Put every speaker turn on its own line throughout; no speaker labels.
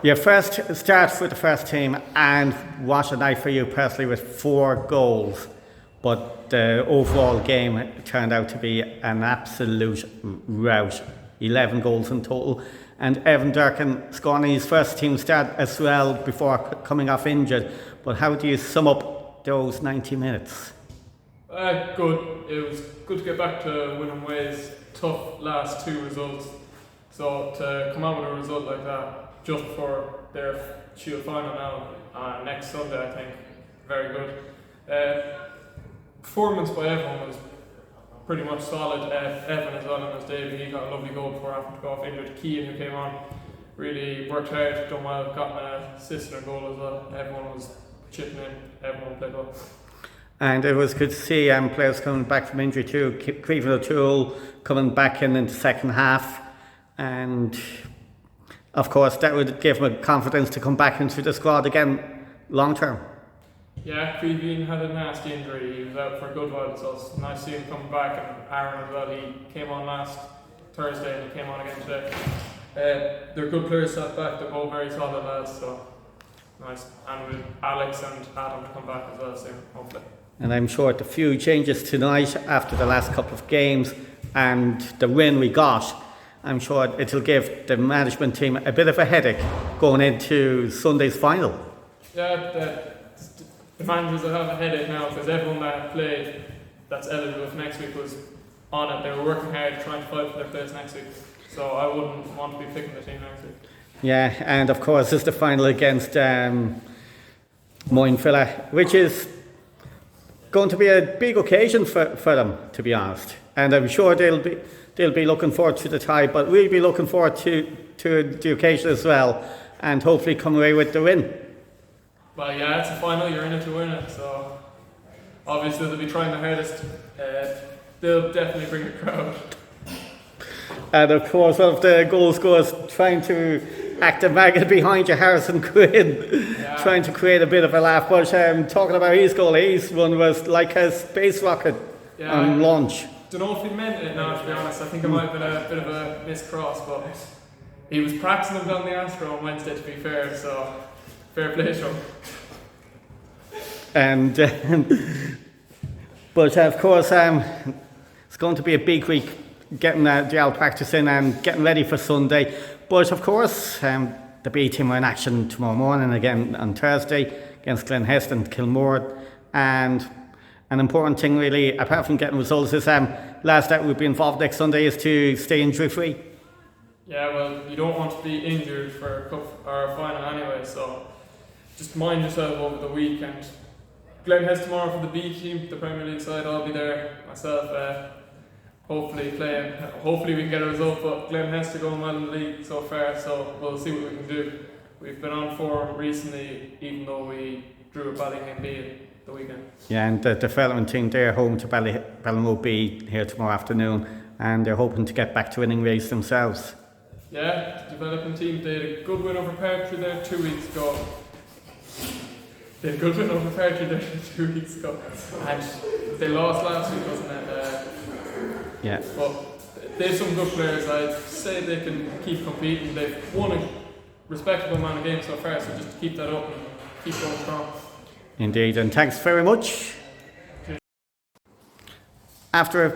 Your first start with the first team, and what a night for you personally with 4 goals. But the overall game turned out to be an absolute rout. 11 goals in total. And Evan Durkin scoring his first team start as well before coming off injured. But how do you sum up those 90 minutes?
Good. It was good to get back to winning ways. Tough last 2 results. So to come out with a result like that just for their Shield final now next Sunday, I think, very good. Performance by Evan was pretty much solid. Evan as well on his debut, he got a lovely goal before having to go off injured. Keane, who came on, really worked hard, done well, got an assist and a goal as well. Everyone was chipping in, everyone played well.
And it was good to see players coming back from injury too. Creevin O'Toole coming back in the second half, and of course that would give him confidence to come back into the squad again long term.
Yeah, Creevin had a nasty injury. He was out for a good while, so it's nice to see him coming back. And Aaron as well, he came on last Thursday and he came on again today. They're good players at back, they're both very solid lads, so nice. And with Alex and Adam to come back as well soon, hopefully.
And I'm sure the few changes tonight after the last couple of games and the win we got, I'm sure it'll give the management team a bit of a headache going into Sunday's final.
Yeah, the managers will have a headache now because everyone that played that's eligible for next week was on it. They were working hard trying to fight for their place next week. So I wouldn't want to be picking the team next week.
Yeah, and of course it's the final against Moyne Villa, which is going to be a big occasion for them, to be honest. And I'm sure they'll be looking forward to the tie, but we'll be looking forward to the occasion as well, and hopefully come away with the win.
Well, yeah, it's a final, you're in it to win it, so obviously they'll be trying their hardest. They'll definitely bring the crowd.
And of course, one of the goal scorers trying to act a maggot behind you, Harrison Quinn, trying to create a bit of a laugh. But talking about his goal, his one was like a space rocket on launch.
Don't know if he meant it now, to be honest. I think it might have been a bit of a miscross, but he was practicing them down the Astro on Wednesday, to be fair, so fair play to him.
And but of course, it's going to be a big week getting the all practice in and getting ready for Sunday. But of course, the B team are in action tomorrow morning again on Thursday against Glenhest and Kilmore. And an important thing really, apart from getting results, is lads that will be involved next Sunday is to stay injury free.
Yeah, well, you don't want to be injured for a cup or a final anyway, so just mind yourself over the weekend. Glenhest tomorrow for the B team, the Premier League side. I'll be there myself. Hopefully playing. Hopefully we can get a result. But Glenhest are going well in the league so far, so we'll see what we can do. We've been on form recently, even though we drew a Ballyham B the weekend.
Yeah, and the development team, they're home to Ballymoe B here tomorrow afternoon, and they're hoping to get back to winning ways themselves.
Yeah, the development team, they had a good win over Perthry there 2 weeks ago. And they lost last week, wasn't it?
Yeah.
But they have some good players. I'd say they can keep competing. They've won a respectable amount of games so far, so just keep that up and keep going strong.
Indeed, and thanks very much. After a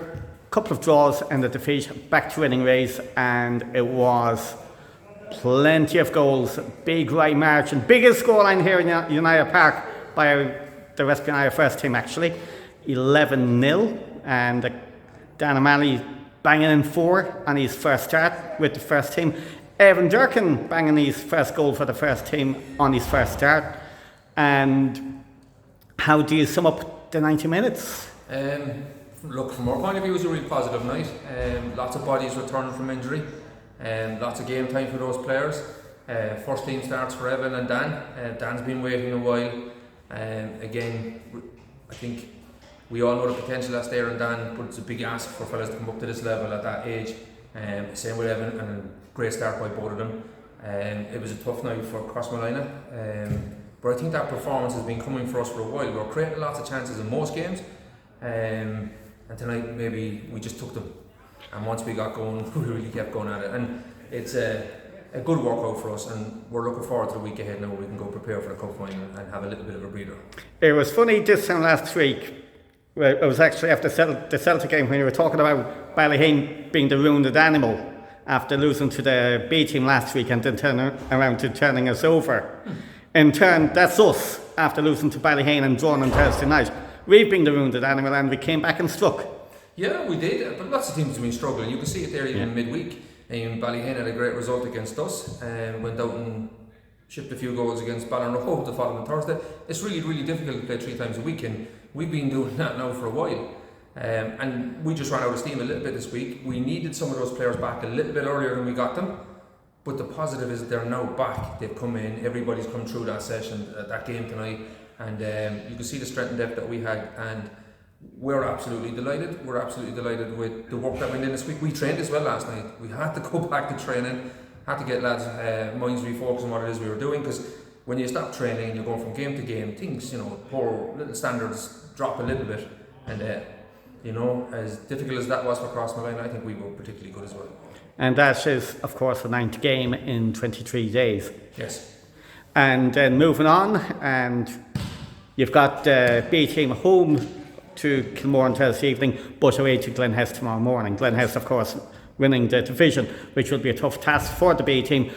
couple of draws and a defeat, back to winning ways, and it was plenty of goals, big right margin, biggest scoreline here in United Park by the Westport United first team actually, 11-0, and Dan O'Malley banging in 4 on his first start with the first team. Evan Durkin banging his first goal for the first team on his first start. And how do you sum up the 90 minutes?
Look, from our point of view, it was a really positive night. Lots of bodies returning from injury. Lots of game time for those players. First team starts for Evan and Dan. Dan's been waiting a while. Again, I think we all know the potential that's there in Dan, but it's a big ask for fellas to come up to this level at that age. Same with Evan, and a great start by both of them. It was a tough night for Crossmolina, but I think that performance has been coming for us for a while. We were creating lots of chances in most games, and tonight maybe we just took them. And once we got going, we really kept going at it. And it's a good workout for us, and we're looking forward to the week ahead now where we can go prepare for the cup final and have a little bit of a breather.
It was funny this time last week. Well, it was actually after the Celtic game when you were talking about Ballyghain being the wounded animal after losing to the B team last week and then turning around to turning us over. In turn, that's us after losing to Ballyghain and drawn on Thursday night. We've been the wounded animal and we came back and struck.
Yeah, we did, but lots of teams have been struggling. You can see it there even midweek. Ballyghain had a great result against us and went out and shipped a few goals against Ballinrobe the following Thursday. It's really, really difficult to play 3 times a week, and we've been doing that now for a while. And we just ran out of steam a little bit this week. We needed some of those players back a little bit earlier than we got them. But the positive is they're now back. They've come in. Everybody's come through that session, that game tonight, and you can see the strength and depth that we had. And we're absolutely delighted. We're absolutely delighted with the work that went in this week. We trained as well last night. We had to go back to training. Had to get lads' minds refocused on what it is we were doing, because when you stop training and you're going from game to game, things, poor little standards drop a little bit. And as difficult as that was for Crossmolina, I think we were particularly good as well.
And that is, of course, the 9th game in 23 days.
Yes.
And then moving on, and you've got the B team home to Kilmore on Thursday evening, but away to Glenhess tomorrow morning. Glenhess, of course, winning the division, which will be a tough task for the B team.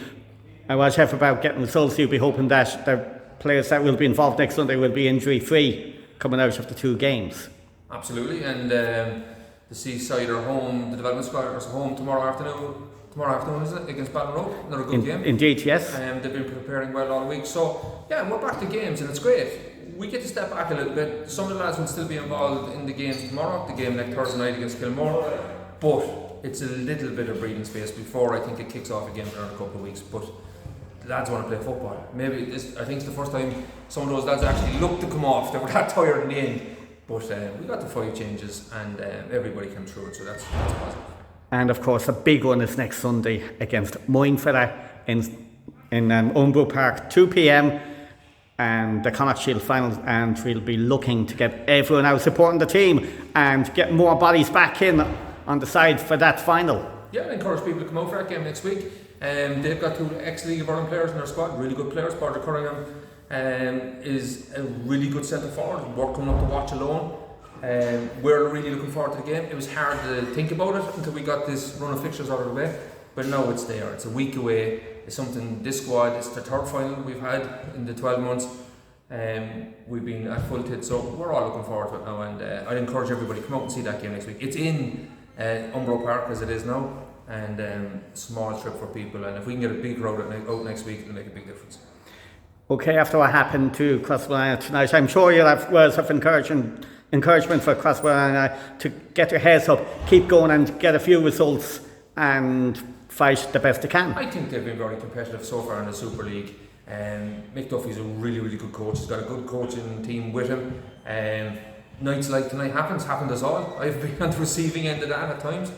And whatever about getting results, you'll be hoping that the players that will be involved next Sunday will be injury-free coming out of the 2 games.
Absolutely, and the Seaside are home, the development squad are home tomorrow afternoon, isn't it, against Ballinrobe? Another good game.
Indeed, yes.
They've been preparing well all week, so yeah, we're back to games and it's great. We get to step back a little bit. Some of the lads will still be involved in the games tomorrow, the game next Thursday night against Kilmore, but it's a little bit of breathing space before I think it kicks off again for a couple of weeks. But the lads want to play football. Maybe I think it's the first time some of those lads actually looked to come off. They were that tired in the end. But we got the 5 changes and everybody came through it, so that's positive. And
of course, a big one is next Sunday against Moinfella in Umbro Park, 2 p.m. and the Connacht Shield final, and we'll be looking to get everyone out supporting the team and get more bodies back in on the side for that final.
Yeah, I encourage people to come out for that game next week. They've got 2 ex-League of Ireland players in their squad, really good players. Barter Cunningham is a really good centre forward, worth coming up to watch alone. We're really looking forward to the game. It was hard to think about it until we got this run of fixtures out of the way, but now it's there. It's a week away. It's something, this squad, it's the 3rd final we've had in the 12 months. We've been at full tit, so we're all looking forward to it now, and I'd encourage everybody to come out and see that game next week. It's in Umbro Park as it is now, and small trip for people, and if we can get a big crowd out next week, it'll make a big difference.
Okay, after what happened to Crossmolina tonight, I'm sure you'll have words of encouragement for Crossmolina to get their heads up, keep going and get a few results and fight the best they can.
I think they've been very competitive so far in the Super League. Mick Duffy's a really, really good coach. He's got a good coaching team with him. Nights like tonight happened us all. I've been on the receiving end of that at times.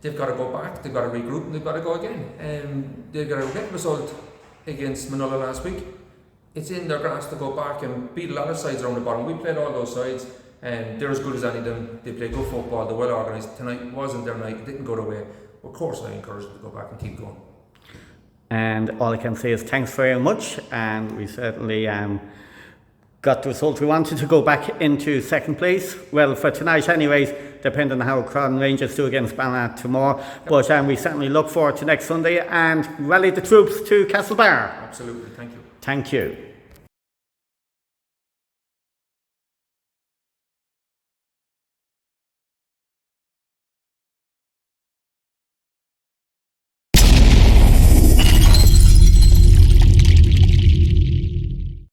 They've got to go back, they've got to regroup, and they've got to go again. They've got a great result against Manila last week. It's in their grasp to go back and beat a lot of sides around the bottom. We played all those sides, and they're as good as any of them. They play good football, they're well organised. Tonight wasn't their night, it didn't go their way. Of course I encourage them to go back and keep going.
And all I can say is thanks very much, and we certainly got the result we wanted to go back into 2nd place. Well, for tonight anyways, depending on how Crown Rangers do against Ballina tomorrow. But we certainly look forward to next Sunday and rally the troops to Castlebar.
Absolutely, thank you.
Thank you.